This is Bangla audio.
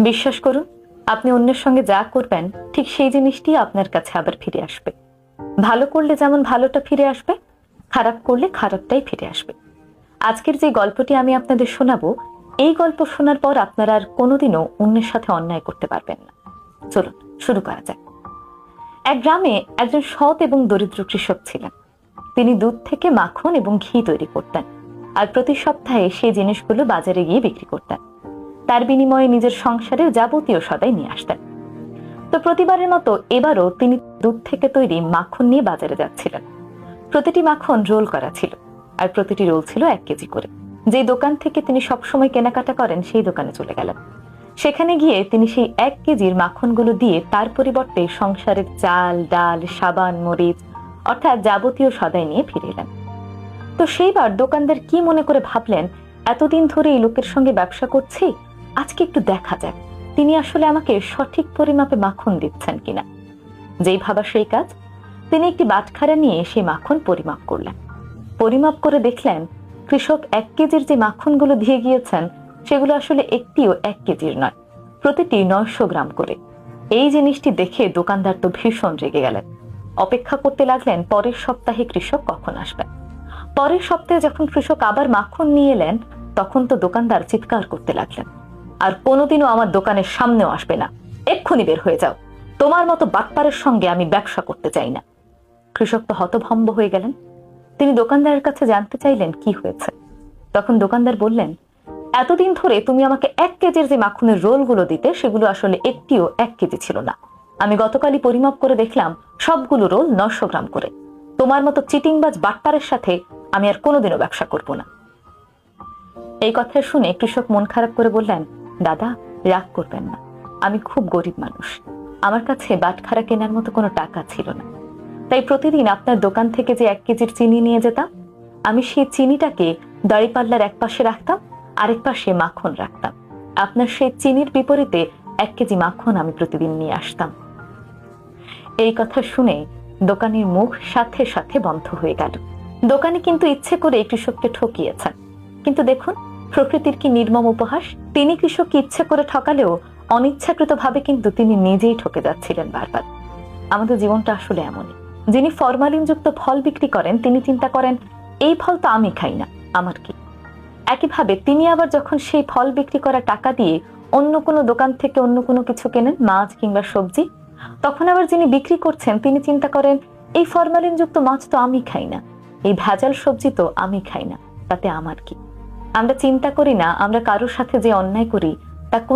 বিশ্বাস করুন, আপনি অন্যের সঙ্গে যা করবেন ঠিক সেই জিনিসটি আপনার কাছে আবার ফিরে আসবে। ভালো করলে যেমন ভালোটা ফিরে আসবে, খারাপ করলে খারাপটাই ফিরে আসবে। আজকের যে গল্পটি আমি আপনাদের শোনাবো, এই গল্প শোনার পর আপনারা আর কোনোদিনও অন্যের সাথে অন্যায় করতে পারবেন না। চলুন শুরু করা যাক। এক গ্রামে একজন সৎ এবং দরিদ্র কৃষক ছিলেন। তিনি দুধ থেকে মাখন এবং ঘি তৈরি করতেন, আর প্রতি সপ্তাহে সেই জিনিসগুলো বাজারে গিয়ে বিক্রি করতেন। তার বিনিময়ে নিজের সংসারের যাবতীয় সদাই নিয়ে আসতেন। তো প্রতিবারের মতো এবারও তিনি দুধ থেকে তৈরি মাখন নিয়ে বাজারে যাচ্ছিলেন। প্রতিটি মাখন রোল করা ছিল, আর প্রতিটি রোল ছিল 1 কেজি করে। যে দোকান থেকে তিনি সবসময় কেনাকাটা করেন সেই দোকানে চলে গেলেন। সেখানে গিয়ে তিনি সেই 1 কেজির মাখনগুলো দিয়ে তার পরিবর্তে সংসারের চাল, ডাল, সাবান, মরিচ অর্থাৎ যাবতীয় সদাই নিয়ে ফিরে এলেন। তো সেইবার দোকানদার কি মনে করে ভাবলেন, এতদিন ধরে এই লোকের সঙ্গে ব্যবসা করছি, আজকে একটু দেখা যাক তিনি আসলে আমাকে সঠিক পরিমাপে মাখন দিচ্ছেন কিনা। যেই ভাবা সেই কাজ, তিনি একটি বাটখারা নিয়ে সেই মাখন পরিমাপ করলেন। পরিমাপ করে দেখলেন কৃষক 1 কেজির যে মাখনগুলো দিয়ে গিয়েছেন সেগুলো আসলে একটিও 1 কেজির নয়, প্রতিটি 900 গ্রাম করে। এই জিনিসটি দেখে দোকানদার তো ভীষণ রেগে গেলেন। অপেক্ষা করতে লাগলেন পরের সপ্তাহে কৃষক কখন আসবেন। পরের সপ্তাহে যখন কৃষক আবার মাখন নিয়ে এলেন, তখন তো দোকানদার চিৎকার করতে লাগলেন, আর কোনোদিনও আমার দোকানের সামনেও আসবে না, এক্ষুনি বের হয়ে যাও, তোমার মতো বাটপারের সঙ্গে আমি ব্যবসা করতে চাই না। কৃষক তো হতভম্ব হয়ে গেলেন। তিনি দোকানদারের কাছে জানতে চাইলেন কি হয়েছে। তখন দোকানদার বললেন, এতদিন ধরে তুমি আমাকে 1 কেজির যে মাখনের রোলগুলো দিতে, সেগুলো আসলে একটিও 1 কেজি ছিল না। আমি গতকালই পরিমাপ করে দেখলাম সবগুলো রোল 900 গ্রাম করে। তোমার মতো চিটিংবাজ বাটপারের সাথে আমি আর কোনোদিনও ব্যবসা করব না। এই কথা শুনে কৃষক মন খারাপ করে বললেন, দাদা রাগ করবেন না, আমি খুব গরিব মানুষ, আমার কাছে বাটখারা কেনার মতো কোনো টাকা ছিল না। তাই প্রতিদিন আপনার দোকান থেকে যে 1 কেজির চিনি নিয়ে যেতাম, আমি সেই চিনিটাকে দাঁড়িপাল্লার এক পাশে রাখতাম, আরেক পাশে মাখন রাখতাম। আপনার সেই চিনির বিপরীতে 1 কেজি মাখন আমি প্রতিদিন নিয়ে আসতাম। এই কথা শুনে দোকানের মুখ সাথে সাথে বন্ধ হয়ে গেল। দোকানে কিন্তু ইচ্ছে করে কৃষককে ঠকিয়েছেন। কিন্তু দেখুন প্রকৃতির কি নির্মম উপহাস। তিনি কৃষককে ইচ্ছে করে ঠকালেও অনিচ্ছাকৃতভাবে কিন্তু তিনি নিজেই ঠকে যাচ্ছিলেন বারবার। আমাদের জীবনটা আসলে এমনই। যিনি ফরমালিনযুক্ত ফল বিক্রি করেন তিনি চিন্তা করেন, এই ফল তো আমি খাই না, আমার কি। একইভাবে তিনি আবার যখন সেই ফল বিক্রি করা টাকা দিয়ে অন্য কোনো দোকান থেকে অন্য কোনো কিছু কেনেন, মাছ কিংবা সবজি, তখন আবার যিনি বিক্রি করছেন তিনি চিন্তা করেন, এই ফরমালিনযুক্ত মাছ তো আমি খাই না, এই ভেজাল সবজি তো আমি খাই না, তাতে আমার কি। আমরা চিন্তা করি না আমরা কারোর সাথে যে অন্যায় করি তা কোন